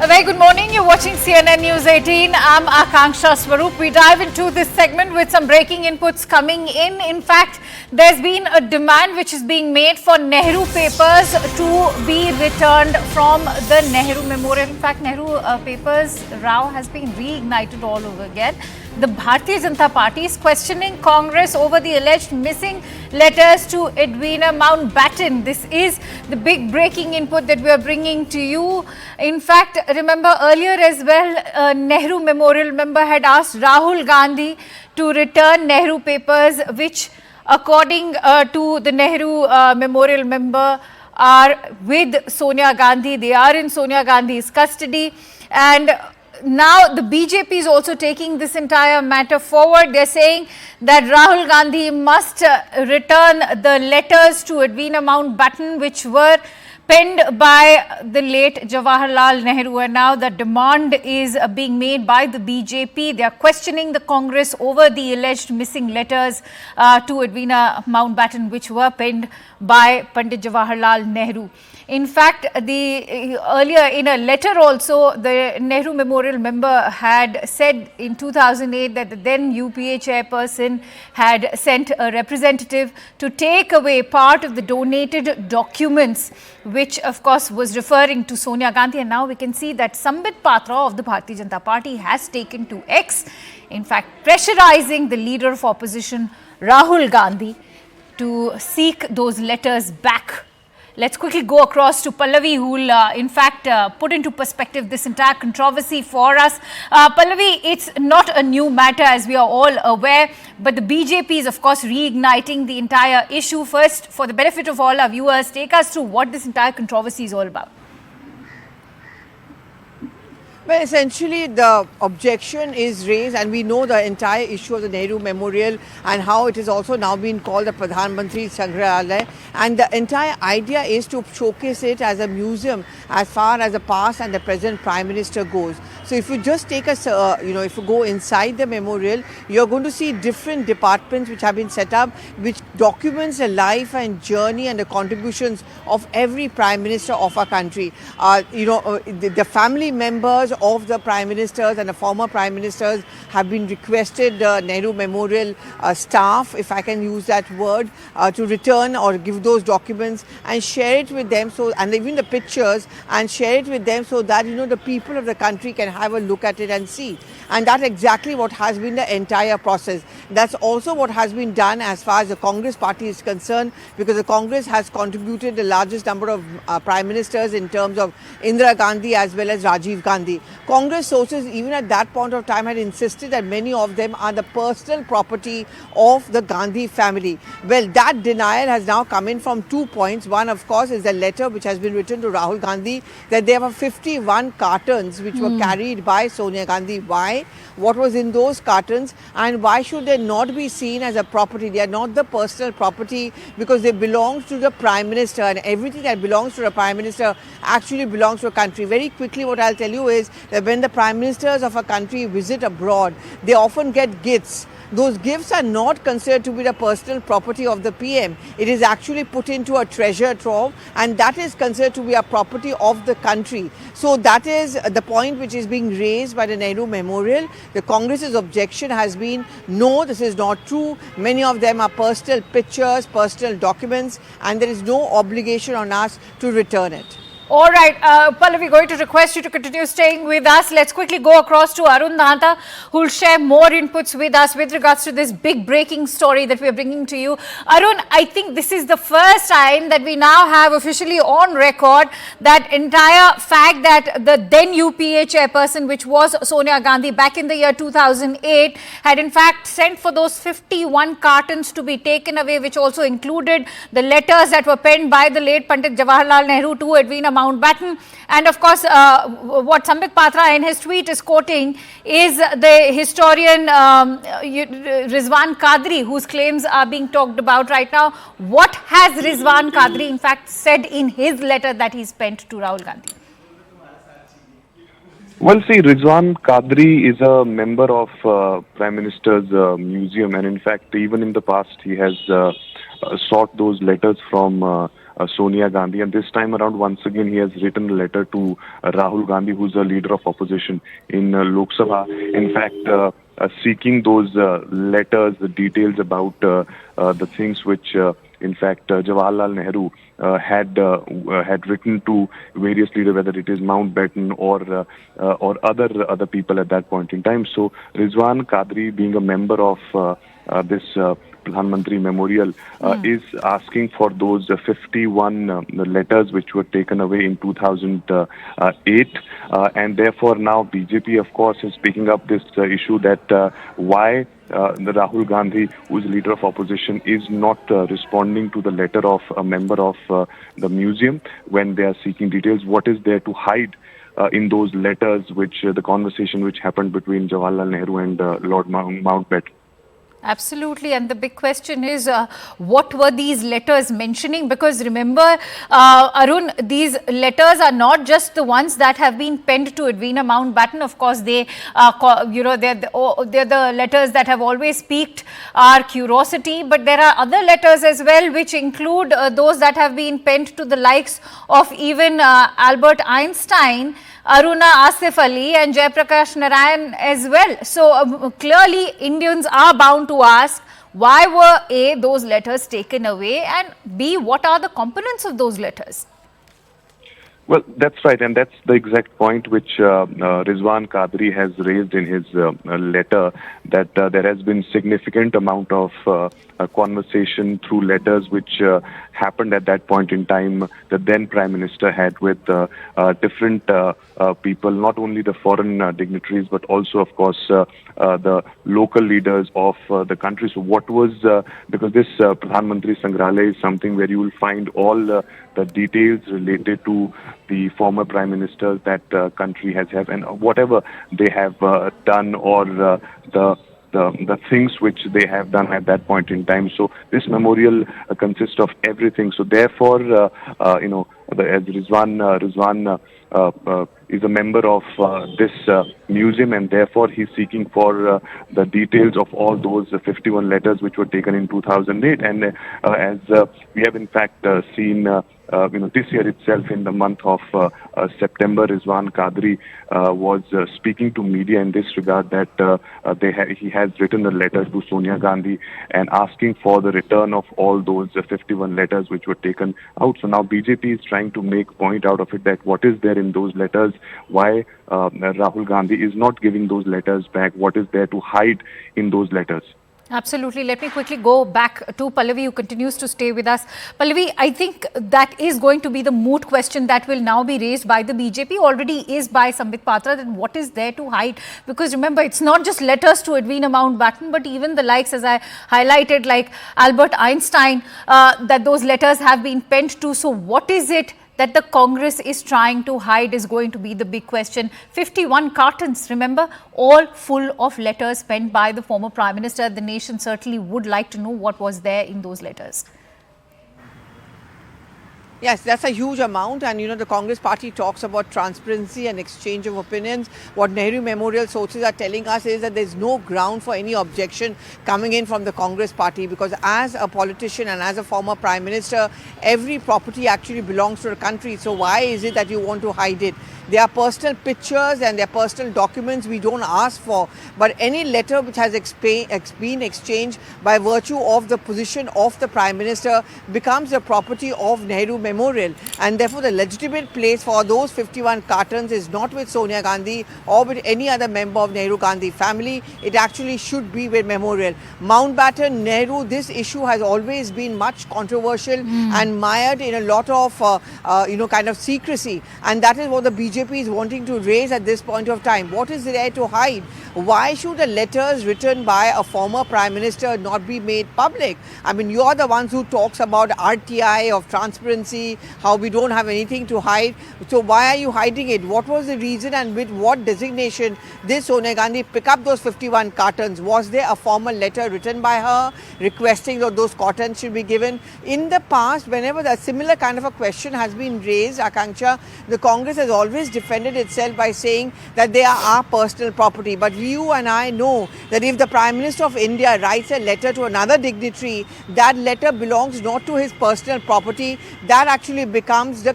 A very good morning. You're watching CNN News 18. I'm Akanksha Swaroop. We dive into this segment with some breaking inputs coming in. In fact, there's been a demand which is being made for Nehru Papers to be returned from the Nehru Memorial. In fact, Nehru Papers row has been reignited all over again. The Bharatiya Janata Party is questioning Congress over the alleged missing letters to Edwina Mountbatten. This is the big breaking input that we are bringing to you. In fact, remember earlier as well, Nehru Memorial member had asked Rahul Gandhi to return Nehru Papers, which according to the Nehru Memorial member are with Sonia Gandhi. They are in Sonia Gandhi's custody, and now the BJP is also taking this entire matter forward. They're saying that Rahul Gandhi must return the letters to Edwina Mountbatten, which were penned by the late Jawaharlal Nehru, and now the demand is being made by the BJP. They are questioning the Congress over the alleged missing letters to Edwina Mountbatten, which were penned by Pandit Jawaharlal Nehru. In fact, earlier in a letter also, the Nehru Memorial member had said in 2008 that the then UPA chairperson had sent a representative to take away part of the donated documents, which of course was referring to Sonia Gandhi. And now we can see that Sambit Patra of the Bharatiya Janata Party has taken to X, in fact pressurizing the leader of opposition Rahul Gandhi to seek those letters back. Let's quickly go across to Pallavi, who will in fact put into perspective this entire controversy for us. Pallavi, it's not a new matter, as we are all aware, but the BJP is of course reigniting the entire issue. First, for the benefit of all our viewers, take us through what this entire controversy is all about. Well, essentially the objection is raised, and we know the entire issue of the Nehru Memorial and how it is also now being called the Pradhan Mantri Sangrahalaya, and the entire idea is to showcase it as a museum as far as the past and the present Prime Minister goes. So if you just take if you go inside the memorial, you're going to see different departments which have been set up, which documents the life and journey and the contributions of every Prime Minister of our country. The family members of the Prime Ministers and the former Prime Ministers have been requested, the Nehru Memorial staff, if I can use that word, to return or give those documents and share it with them, and even the pictures, and share it with them so that the people of the country can have a look at it and see. And that's exactly what has been the entire process. That's also what has been done as far as the Congress party is concerned, because the Congress has contributed the largest number of Prime Ministers in terms of Indira Gandhi as well as Rajiv Gandhi. Congress sources even at that point of time had insisted that many of them are the personal property of the Gandhi family. Well, that denial has now come in from 2 points. One, of course, is the letter which has been written to Rahul Gandhi that there were 51 cartons which were carried by Sonia Gandhi. Why? What was in those cartons, and why should they not be seen as a property? They are not the personal property because they belong to the Prime Minister, and everything that belongs to the Prime Minister actually belongs to a country. Very quickly, what I'll tell you is that when the Prime Ministers of a country visit abroad, they often get gifts. Those gifts are not considered to be the personal property of the PM. It is actually put into a treasure trove, and that is considered to be a property of the country. So that is the point which is being raised by the Nehru Memorial. The Congress's objection has been, no, this is not true. Many of them are personal pictures, personal documents, and there is no obligation on us to return it. All right, Pallavi, going to request you to continue staying with us. Let's quickly go across to Arun Dahanta, who will share more inputs with us with regards to this big breaking story that we are bringing to you. Arun, I think this is the first time that we now have officially on record that entire fact that the then UPA chairperson, which was Sonia Gandhi back in the year 2008, had in fact sent for those 51 cartons to be taken away, which also included the letters that were penned by the late Pandit Jawaharlal Nehru to Edwina Mountbatten. And of course, what Sambit Patra in his tweet is quoting is the historian Rizwan Qadri, whose claims are being talked about right now. What has Rizwan Qadri in fact said in his letter that he spent to Rahul Gandhi? Well, see, Rizwan Qadri is a member of Prime Minister's museum, and in fact, even in the past, he has sought those letters from Sonia Gandhi. And this time around, once again, he has written a letter to Rahul Gandhi, who's a leader of opposition in Lok Sabha. In fact, seeking those letters, the details about the things which, in fact, Jawaharlal Nehru had written to various leaders, whether it is Mountbatten or other people at that point in time. So Rizwan Qadri, being a member of this Pradhan Mantri Memorial, is asking for those 51 letters which were taken away in 2008, and therefore now BJP, of course, is picking up this issue that why the Rahul Gandhi, who is leader of opposition, is not responding to the letter of a member of the museum when they are seeking details. What is there to hide in those letters, which the conversation which happened between Jawaharlal Nehru and Lord Mountbatten? Absolutely, and the big question is what were these letters mentioning? Because remember, Arun, these letters are not just the ones that have been penned to Edwina Mountbatten. Of course, they're the letters that have always piqued our curiosity. But there are other letters as well, which include those that have been penned to the likes of even Albert Einstein, Aruna Asif Ali and Jayaprakash Narayan as well. So clearly Indians are bound to ask, why were A, those letters taken away, and B, what are the components of those letters? Well, that's right, and that's the exact point which Rizwan Qadri has raised in his letter, that there has been significant amount of conversation through letters which happened at that point in time. The then Prime Minister had with different people, not only the foreign dignitaries, but also, of course, the local leaders of the country. So what was, because this Pradhan Mantri Sangrahalaya is something where you will find all the details related to the former prime ministers that country has had, and whatever they have done, or the things which they have done at that point in time. So this memorial consists of everything. So therefore, as Rizwan is a member of this museum, and therefore he's seeking for the details of all those 51 letters which were taken in 2008. And as we have in fact seen, this year itself, in the month of September, Rizwan Qadri was speaking to media in this regard, that he has written a letter to Sonia Gandhi and asking for the return of all those 51 letters which were taken out. So now BJP is trying to make point out of it, that what is there in those letters, why Rahul Gandhi is not giving those letters back, what is there to hide in those letters. Absolutely. Let me quickly go back to Pallavi, who continues to stay with us. Pallavi, I think that is going to be the moot question that will now be raised by the BJP, already is by Sambit Patra, that what is there to hide? Because remember, it's not just letters to Edwina Mountbatten, but even the likes, as I highlighted, like Albert Einstein, that those letters have been penned to. So what is it that the Congress is trying to hide is going to be the big question. 51 cartons, remember, all full of letters penned by the former Prime Minister. The nation certainly would like to know what was there in those letters. Yes, that's a huge amount, and the Congress party talks about transparency and exchange of opinions. What Nehru Memorial sources are telling us is that there's no ground for any objection coming in from the Congress party, because as a politician and as a former Prime Minister, every property actually belongs to the country. So why is it that you want to hide it? There are personal pictures and there are personal documents we don't ask for, but any letter which has been exchanged by virtue of the position of the Prime Minister becomes the property of Nehru Memorial, and therefore the legitimate place for those 51 cartons is not with Sonia Gandhi or with any other member of Nehru Gandhi family. It actually should be with Memorial. Mountbatten, Nehru, this issue has always been much controversial and mired in a lot of kind of secrecy, and that is what the BJP is wanting to raise at this point of time. What is there to hide? Why should the letters written by a former Prime Minister not be made public? I mean, you are the ones who talks about RTI, of transparency, how we don't have anything to hide. So why are you hiding it? What was the reason, and with what designation did Sonia Gandhi pick up those 51 cartons? Was there a formal letter written by her requesting that those cartons should be given? In the past, whenever a similar kind of a question has been raised, Akanksha, the Congress has always always defended itself by saying that they are our personal property. But you and I know that if the Prime Minister of India writes a letter to another dignitary, that letter belongs not to his personal property. That actually becomes the